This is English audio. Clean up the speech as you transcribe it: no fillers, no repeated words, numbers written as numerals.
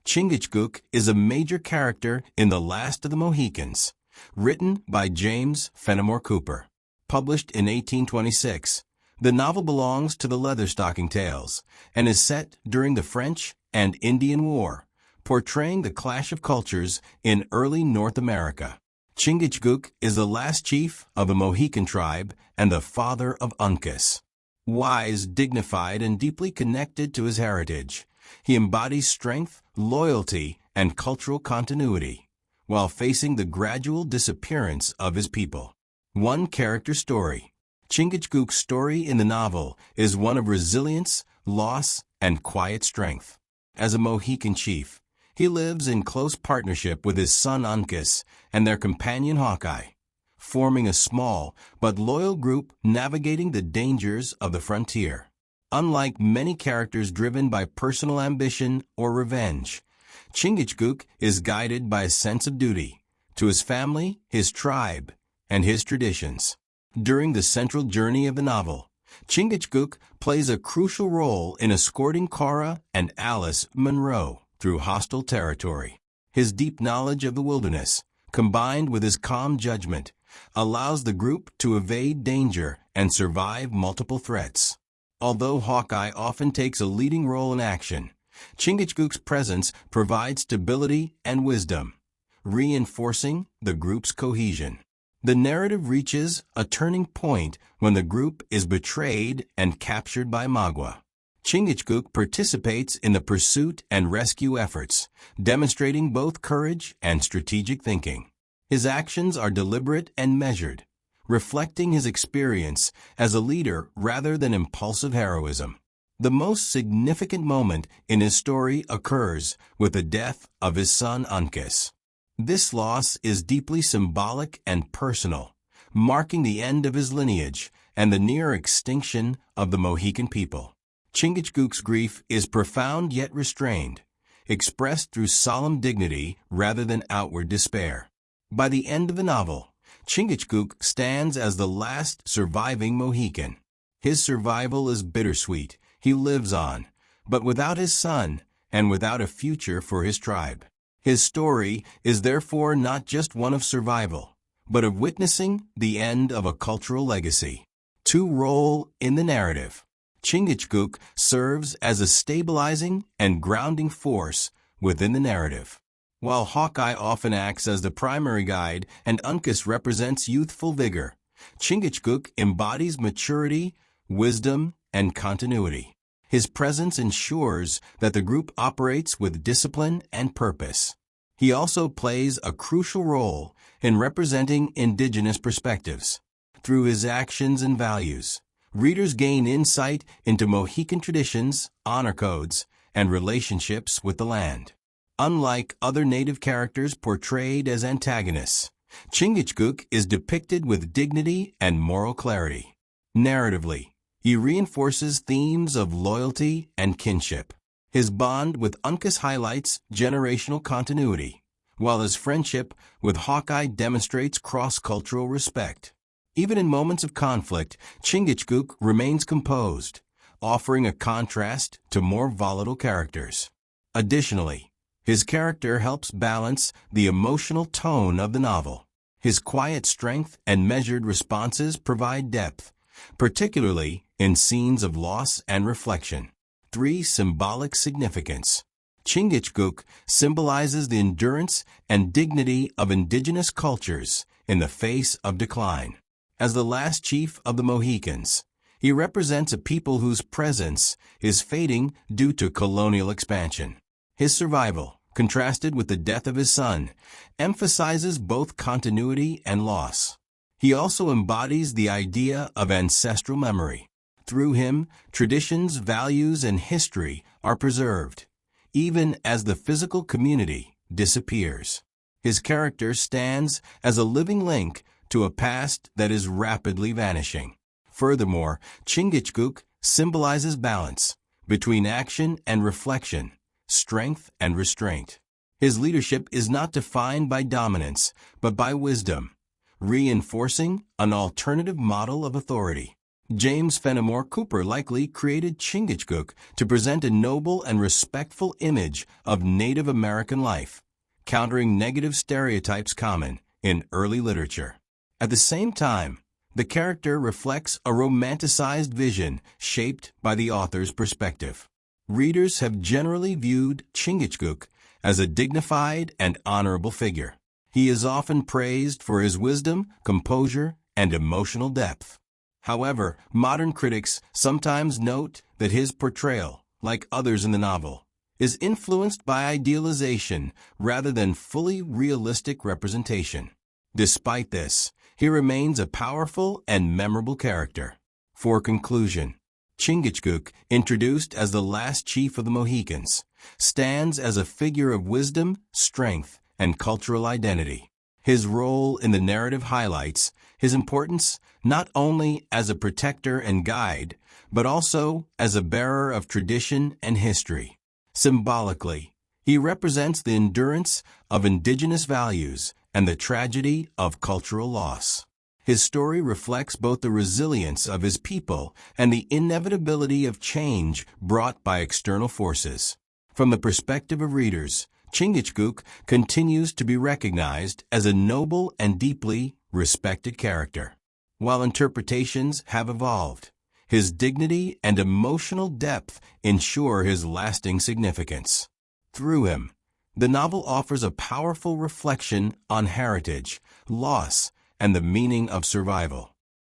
Chingachgook is a major character in The Last of the Mohicans, written by James Fenimore Cooper. Published in 1826, the novel belongs to the Leatherstocking Tales and is set during the French and Indian War, portraying the clash of cultures in early North America. Chingachgook is the last chief of a Mohican tribe and the father of Uncas. Wise, dignified, and deeply connected to his heritage, he embodies strength, loyalty, and cultural continuity, while facing the gradual disappearance of his people. One character story. Chingachgook's story in the novel is one of resilience, loss, and quiet strength. As a Mohican chief, he lives in close partnership with his son Uncas and their companion Hawkeye, forming a small but loyal group navigating the dangers of the frontier. Unlike many characters driven by personal ambition or revenge, Chingachgook is guided by a sense of duty to his family, his tribe, and his traditions. During the central journey of the novel, Chingachgook plays a crucial role in escorting Cora and Alice Munro through hostile territory. His deep knowledge of the wilderness, combined with his calm judgment, allows the group to evade danger and survive multiple threats. Although Hawkeye often takes a leading role in action, Chingachgook's presence provides stability and wisdom, reinforcing the group's cohesion. The narrative reaches a turning point when the group is betrayed and captured by Magua. Chingachgook participates in the pursuit and rescue efforts, demonstrating both courage and strategic thinking. His actions are deliberate and measured, reflecting his experience as a leader rather than impulsive heroism. The most significant moment in his story occurs with the death of his son Uncas. This loss is deeply symbolic and personal, marking the end of his lineage and the near extinction of the Mohican people. Chingachgook's grief is profound yet restrained, expressed through solemn dignity rather than outward despair. By the end of the novel, Chingachgook stands as the last surviving Mohican. His survival is bittersweet. He lives on, but without his son and without a future for his tribe. His story is therefore not just one of survival, but of witnessing the end of a cultural legacy. To role in the narrative. Chingachgook serves as a stabilizing and grounding force within the narrative. While Hawkeye often acts as the primary guide and Uncas represents youthful vigor, Chingachgook embodies maturity, wisdom, and continuity. His presence ensures that the group operates with discipline and purpose. He also plays a crucial role in representing indigenous perspectives. Through his actions and values, readers gain insight into Mohican traditions, honor codes, and relationships with the land. Unlike other native characters portrayed as antagonists, Chingachgook is depicted with dignity and moral clarity. Narratively, he reinforces themes of loyalty and kinship. His bond with Uncas highlights generational continuity, while his friendship with Hawkeye demonstrates cross-cultural respect. Even in moments of conflict, Chingachgook remains composed, offering a contrast to more volatile characters. Additionally, his character helps balance the emotional tone of the novel. His quiet strength and measured responses provide depth, particularly in scenes of loss and reflection. 3. Symbolic significance. Chingachgook symbolizes the endurance and dignity of indigenous cultures in the face of decline. As the last chief of the Mohicans, he represents a people whose presence is fading due to colonial expansion. His survival, contrasted with the death of his son, emphasizes both continuity and loss. He also embodies the idea of ancestral memory. Through him, traditions, values, and history are preserved, even as the physical community disappears. His character stands as a living link to a past that is rapidly vanishing. Furthermore, Chingachgook symbolizes balance between action and reflection, strength and restraint. His leadership is not defined by dominance, but by wisdom, reinforcing an alternative model of authority. James Fenimore Cooper likely created Chingachgook to present a noble and respectful image of Native American life, countering negative stereotypes common in early literature. At the same time, the character reflects a romanticized vision shaped by the author's perspective. Readers have generally viewed Chingachgook as a dignified and honorable figure. He is often praised for his wisdom, composure, and emotional depth. However, modern critics sometimes note that his portrayal, like others in the novel, is influenced by idealization rather than fully realistic representation. Despite this, he remains a powerful and memorable character. For conclusion, Chingachgook, introduced as the last chief of the Mohicans, stands as a figure of wisdom, strength, and cultural identity. His role in the narrative highlights his importance not only as a protector and guide, but also as a bearer of tradition and history. Symbolically, he represents the endurance of indigenous values and the tragedy of cultural loss. His story reflects both the resilience of his people and the inevitability of change brought by external forces. From the perspective of readers, Chingachgook continues to be recognized as a noble and deeply respected character. While interpretations have evolved, his dignity and emotional depth ensure his lasting significance. Through him, the novel offers a powerful reflection on heritage, loss, and the meaning of survival.